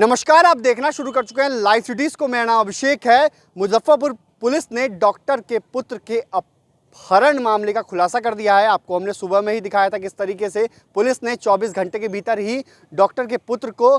नमस्कार, आप देखना शुरू कर चुके हैं लाइव सिटीज को। मेरा नाम अभिषेक है। मुजफ्फरपुर पुलिस ने डॉक्टर के पुत्र के अपहरण मामले का खुलासा कर दिया है। आपको हमने सुबह में ही दिखाया था किस तरीके से पुलिस ने 24 घंटे के भीतर ही डॉक्टर के पुत्र को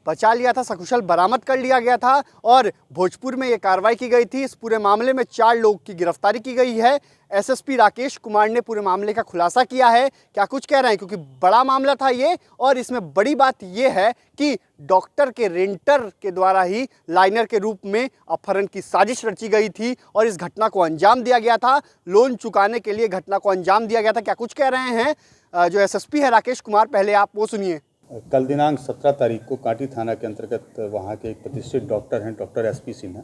बचा लिया था, सकुशल बरामद कर लिया गया था और भोजपुर में ये कार्रवाई की गई थी। इस पूरे मामले में 4 लोगों की गिरफ्तारी की गई है। एसएसपी राकेश कुमार ने पूरे मामले का खुलासा किया है। क्या कुछ कह रहे हैं, क्योंकि बड़ा मामला था ये, और इसमें बड़ी बात ये है कि डॉक्टर के रेंटर के द्वारा ही लाइनर के रूप में अपहरण की साजिश रची गई थी और इस घटना को अंजाम दिया गया था। लोन चुकाने के लिए घटना को अंजाम दिया गया था। क्या कुछ कह रहे हैं जो एसएसपी है राकेश कुमार, पहले आप वो सुनिए। कल दिनांक 17 तारीख को कांटी थाना के अंतर्गत वहाँ के एक प्रतिष्ठित डॉक्टर हैं, डॉक्टर एसपी सिन्हा,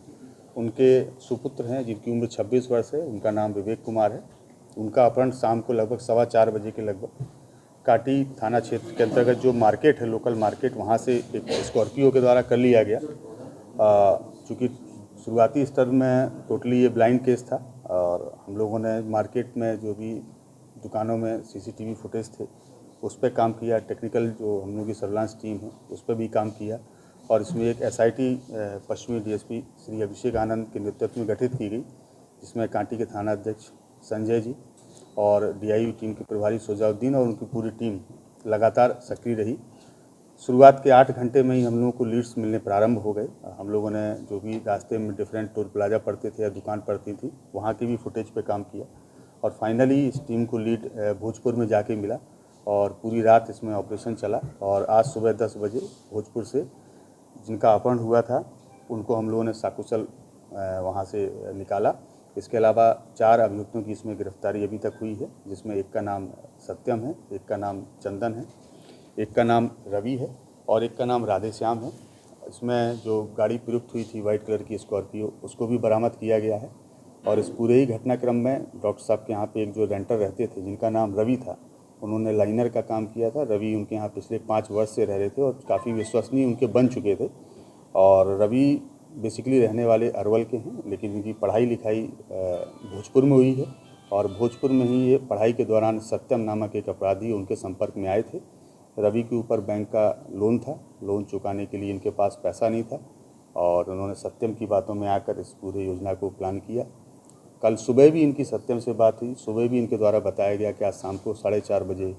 उनके सुपुत्र हैं जिनकी उम्र 26 वर्ष है, उनका नाम विवेक कुमार है। उनका अपहरण शाम को लगभग 4:15 बजे के लगभग कांटी थाना क्षेत्र के अंतर्गत जो मार्केट है, लोकल मार्केट, वहाँ से एक स्कॉर्पियो के द्वारा कर लिया गया। चूँकि शुरुआती स्तर में टोटली ये ब्लाइंड केस था और हम लोगों ने मार्केट में जो भी दुकानों में सीसीटीवी फुटेज थे उस पर काम किया। टेक्निकल जो हम लोगों की सर्विलांस टीम है उस पर भी काम किया और इसमें एक एसआईटी पश्चिमी डीएसपी श्री अभिषेक आनंद के नेतृत्व में गठित की गई, जिसमें कांटी के थाना अध्यक्ष संजय जी और डीआईयू टीम के प्रभारी सोजाउद्दीन और उनकी पूरी टीम लगातार सक्रिय रही। शुरुआत के 8 घंटे में ही हम लोगों को लीड्स मिलने प्रारंभ हो गए। हम लोगों ने जो भी रास्ते में डिफरेंट टोल प्लाजा पड़ते थे या दुकान पड़ती थी वहाँ की भी फुटेज पे काम किया और फाइनली इस टीम को लीड भोजपुर में जाके मिला और पूरी रात इसमें ऑपरेशन चला और आज सुबह 10 बजे भोजपुर से जिनका अपहरण हुआ था उनको हम लोगों ने सकुशल वहाँ से निकाला। इसके अलावा 4 अभियुक्तों की इसमें गिरफ्तारी अभी तक हुई है, जिसमें एक का नाम सत्यम है, एक का नाम चंदन है, एक का नाम रवि है और एक का नाम राधेश्याम है। इसमें जो गाड़ी प्रयुक्त हुई थी वाइट कलर की स्कॉर्पियो, उसको भी बरामद किया गया है और इस पूरे ही घटनाक्रम में डॉक्टर साहब के यहाँ पे एक जो रेंटर रहते थे जिनका नाम रवि था, उन्होंने लाइनर का काम किया था। रवि उनके यहाँ पिछले 5 वर्ष से रह रहे थे और काफ़ी विश्वसनीय उनके बन चुके थे और रवि बेसिकली रहने वाले अरवल के हैं, लेकिन इनकी पढ़ाई लिखाई भोजपुर में हुई है और भोजपुर में ही ये पढ़ाई के दौरान सत्यम नामक एक अपराधी उनके संपर्क में आए थे। रवि के ऊपर बैंक का लोन था, लोन चुकाने के लिए इनके पास पैसा नहीं था और उन्होंने सत्यम की बातों में आकर इस पूरी योजना को प्लान किया। कल सुबह भी इनकी सत्यम से बात हुई, सुबह भी इनके द्वारा बताया गया कि आज शाम को 4:30 बजे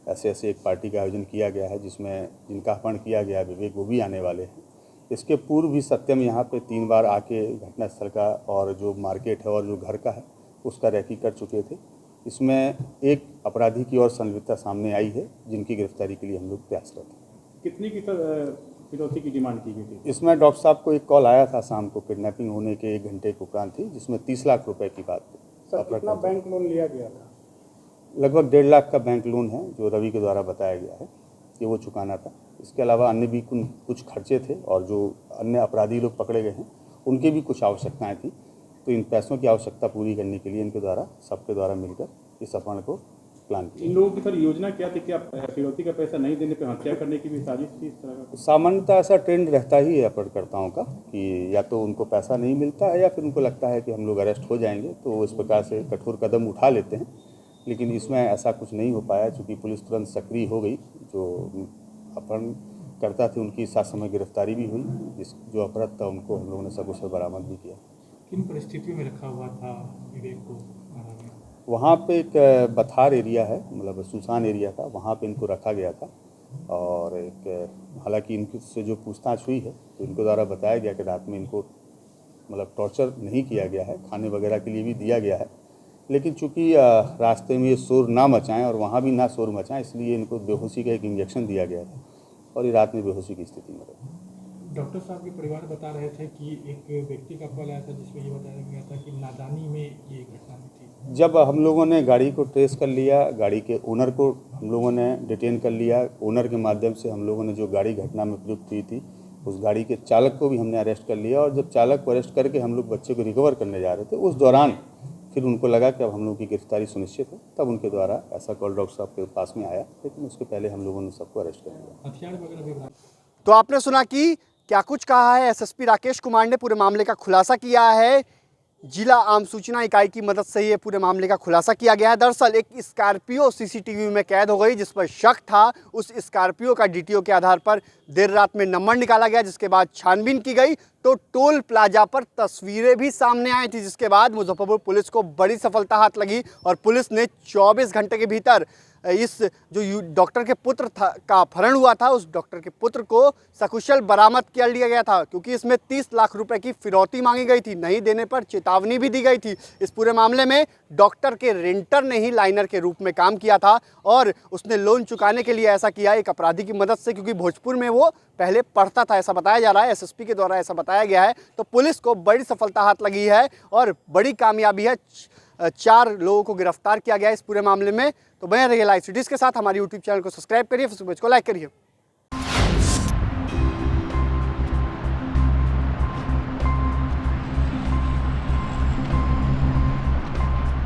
ऐसे एक पार्टी का आयोजन किया गया है जिसमें जिनका अपहरण किया गया विवेक, वो भी आने वाले हैं। इसके पूर्व भी सत्यम यहाँ पे 3 बार आके घटनास्थल का और जो मार्केट है और जो घर का है उसका रैकी कर चुके थे। इसमें एक अपराधी की और संलिप्तता सामने आई है जिनकी गिरफ्तारी के लिए हम लोग प्रयासरत हैं। कितनी की फिरौती की डिमांड की गई थी? इसमें डॉक्टर साहब को एक कॉल आया था शाम को, किडनैपिंग होने के 1 घंटे के उपरांत थी, जिसमें 30 लाख रुपए की बात थी। सर, कितना बैंक लोन लिया गया था? लगभग 1.5 लाख का बैंक लोन है जो रवि के द्वारा बताया गया है कि वो चुकाना था। इसके अलावा अन्य भी कुछ खर्चे थे और जो अन्य अपराधी लोग पकड़े गए हैं उनकी भी कुछ आवश्यकताएं थी, तो इन पैसों की आवश्यकता पूरी करने के लिए इनके द्वारा सबके द्वारा मिलकर इस अपहरण को प्लान किया। इन लोगों की सर योजना क्या थी कि आप फिरौती का पैसा नहीं देने पे हत्या करने की भी साजिश थी? इस तरह का सामान्यतः ऐसा ट्रेंड रहता ही है अपहरणकर्ताओं का कि या तो उनको पैसा नहीं मिलता है या फिर उनको लगता है कि हम लोग अरेस्ट हो जाएंगे, तो वो इस प्रकार से कठोर कदम उठा लेते हैं। लेकिन इसमें ऐसा कुछ नहीं हो पाया चूँकि पुलिस तुरंत सक्रिय हो गई। जो अपहरणकर्ता थे उनकी साथ समय गिरफ्तारी भी हुई, जो अपराध था उनको हम लोगों ने सकुशल बरामद भी किया। किन परिस्थितियों में रखा हुआ था विवेक को? वहाँ पे एक बथार एरिया है, मतलब सुनसान एरिया था, वहाँ पे इनको रखा गया था और एक हालांकि इनसे से जो पूछताछ हुई है तो इनको द्वारा बताया गया कि रात में इनको मतलब टॉर्चर नहीं किया गया है, खाने वगैरह के लिए भी दिया गया है, लेकिन चूँकि रास्ते में ये शोर ना मचाएं और वहाँ भी ना शोर मचाएं, इसलिए इनको बेहोशी का एक इंजेक्शन दिया गया था और ये रात में बेहोशी की स्थिति में रहे। डॉक्टर साहब के परिवार बता रहे थे कि एक व्यक्ति का कॉल आया था जिसमें ये बताया गया था कि नादानी में ये घटना हुई थी। जब हम लोगों ने गाड़ी को ट्रेस कर लिया, गाड़ी के ओनर को हम लोगों ने डिटेन कर लिया, ओनर के माध्यम से हम लोगों ने जो गाड़ी घटना में प्रयुक्त हुई थी उस गाड़ी के चालक को भी हमने अरेस्ट कर लिया और जब चालक को अरेस्ट करके हम लोग बच्चे को रिकवर करने जा रहे थे उस दौरान फिर उनको लगा कि अब हम लोगों की गिरफ्तारी सुनिश्चित है, तब उनके द्वारा ऐसा कॉल डॉक्टर साहब के पास में आया, लेकिन उसके पहले हम लोगों ने सबको अरेस्ट कर लिया। हथियार वगैरह भी? तो आपने सुना कि क्या कुछ कहा है एसएसपी राकेश कुमार ने, पूरे मामले का खुलासा किया है। जिला आम सूचना इकाई की मदद से ये पूरे मामले का खुलासा किया गया है। दरअसल एक स्कॉर्पियो सीसीटीवी में कैद हो गई, जिस पर शक था। उस स्कॉर्पियो का डीटीओ के आधार पर देर रात में नंबर निकाला गया, जिसके बाद छानबीन की गई तो टोल प्लाजा पर तस्वीरें भी सामने आई थी, जिसके बाद मुजफ्फरपुर पुलिस को बड़ी सफलता हाथ लगी और पुलिस ने 24 घंटे के भीतर इस जो डॉक्टर के पुत्र का अपहरण हुआ था, उस डॉक्टर के पुत्र को सकुशल बरामद कर लिया गया था, क्योंकि इसमें 30 लाख रुपए की फिरौती मांगी गई थी। नहीं देने पर चेतावनी भी दी गई थी। इस पूरे मामले में डॉक्टर के रेंटर ने ही लाइनर के रूप में काम किया था और उसने लोन चुकाने के लिए ऐसा किया एक अपराधी की मदद से, क्योंकि भोजपुर में वो पहले पढ़ता था, ऐसा बताया जा रहा है। एसएसपी के द्वारा ऐसा बताया गया है। तो पुलिस को बड़ी सफलता हाथ लगी है और बड़ी कामयाबी है। 4 लोगों को गिरफ्तार किया गया इस पूरे मामले में। तो बने रहिए लाइव सिटीज के साथ। हमारे यूट्यूब चैनल को सब्सक्राइब करिए, फेसबुक पेज को लाइक करिए।